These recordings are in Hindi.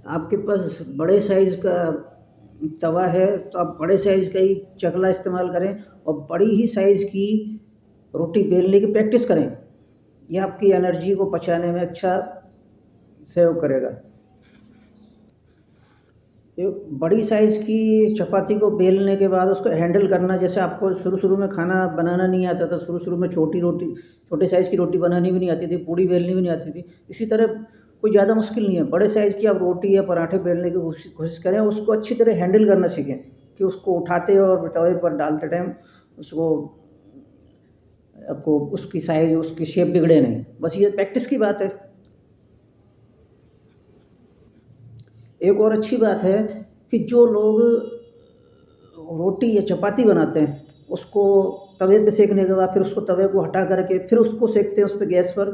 आपके पास बड़े साइज़ का तवा है तो आप बड़े साइज़ का ही चकला इस्तेमाल करें और बड़ी ही साइज़ की रोटी बेलने की प्रैक्टिस करें। ये आपकी एनर्जी को पचाने में अच्छा सहयोग करेगा। ये बड़ी साइज़ की चपाती को बेलने के बाद उसको हैंडल करना, जैसे आपको शुरू-शुरू में खाना बनाना नहीं आता था, शुरू-शुरू में छोटे साइज़ की रोटी बनानी भी नहीं आती थी, पूड़ी बेलनी भी नहीं आती थी। इसी तरह कोई ज़्यादा मुश्किल नहीं है, बड़े साइज़ की आप रोटी या पराठे बेलने की कोशिश करें, उसको अच्छी तरह हैंडल करना सीखें कि उसको उठाते और तवे पर डालते टाइम उसको आपको उसकी साइज़, उसकी शेप बिगड़े नहीं। बस ये प्रैक्टिस की बात है। एक और अच्छी बात है कि जो लोग रोटी या चपाती बनाते हैं, उसको तवे पे सेकने के बाद फिर उसको तवे को हटा करके फिर उसको सेकते हैं उस पे गैस पर,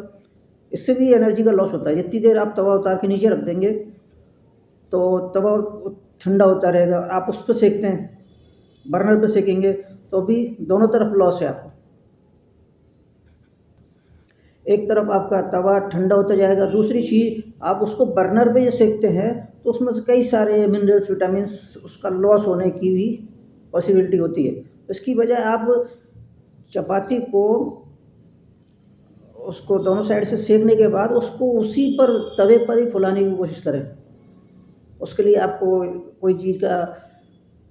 इससे भी एनर्जी का लॉस होता है। जितनी देर आप तवा उतार के नीचे रख देंगे तो तवा ठंडा होता रहेगा, आप उस पे सेकते हैं, बर्नर पे सेकेंगे तो भी दोनों तरफ लॉस है आपको। एक तरफ आपका तवा ठंडा होता जाएगा, दूसरी चीज़ आप उसको बर्नर पे ये सेकते हैं तो उसमें से कई सारे मिनरल्स, विटामिन्स उसका लॉस होने की भी पॉसिबिलिटी होती है। इसकी बजाय आप चपाती को उसको दोनों साइड से सेकने के बाद उसको उसी पर तवे पर ही फुलाने की कोशिश करें। उसके लिए आपको कोई चीज़ का,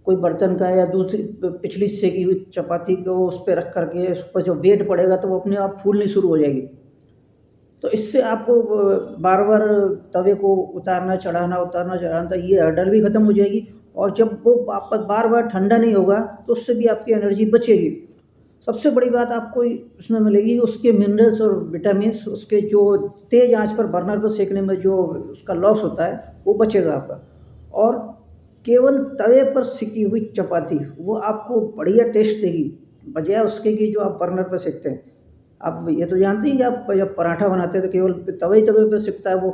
कोई बर्तन का या दूसरी पिछली सेकी हुई चपाती को उस पे रख कर के उस पर जो वेट पड़ेगा तो वो अपने आप फूलनी शुरू हो जाएगी। तो इससे आपको बार-बार तवे को उतारना-चढ़ाना ये हर्डल भी ख़त्म हो जाएगी और जब वो वापस बार-बार ठंडा नहीं होगा तो उससे भी आपकी एनर्जी बचेगी। सबसे बड़ी बात आपको इसमें मिलेगी, उसके मिनरल्स और विटामिन्स, उसके जो तेज़ आँच पर बर्नर पर सेकने में जो उसका लॉस होता है, वो बचेगा आपका। और केवल तवे पर सिकी हुई चपाती, वो आपको बढ़िया टेस्ट देगी, बजाय उसके कि जो आप बर्नर पर सेकते हैं। आप ये तो जानते हैं कि आप जब पराठा बनाते हैं तो केवल तवे पे सिकता है वो,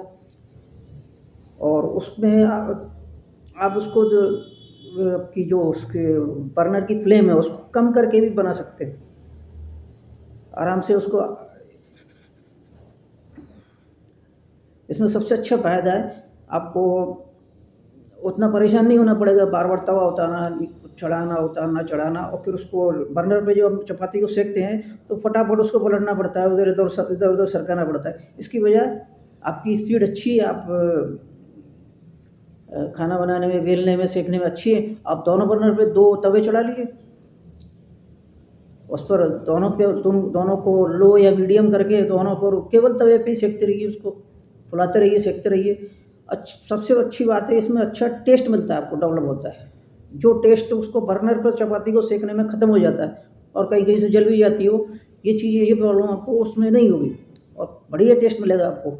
और उसमें आप उसको जो आपकी जो उसके बर्नर की फ्लेम है उसको कम करके भी बना सकते हैं। आराम से उसको, इसमें सबसे अच्छा फ़ायदा है आपको उतना परेशान नहीं होना पड़ेगा, बार-बार तवा उतारना, चढ़ाना और फिर उसको बर्नर पे जो हम चपाती को सेकते हैं तो फटाफट उसको पलटना पड़ता है, इधर-उधर सरकाना पड़ता है। इसकी बजाय आपकी स्पीड अच्छी है, आप खाना बनाने में, बेलने में, सेकने में अच्छी है। आप दोनों बर्नर पे 2 तवे चढ़ा लीजिए, उस पर दोनों को लो या मीडियम करके दोनों पर केवल तवे पे ही सेकते रहिए, उसको फुलाते रहिए, सेकते रहिए। सबसे अच्छी बात है इसमें, अच्छा टेस्ट मिलता है आपको, डेवलप होता है। जो टेस्ट उसको बर्नर पर चपाती को सेकने में ख़त्म हो जाता है और कहीं-कहीं से जल भी जाती हो, ये प्रॉब्लम आपको उसमें नहीं होगी और बढ़िया टेस्ट मिलेगा आपको।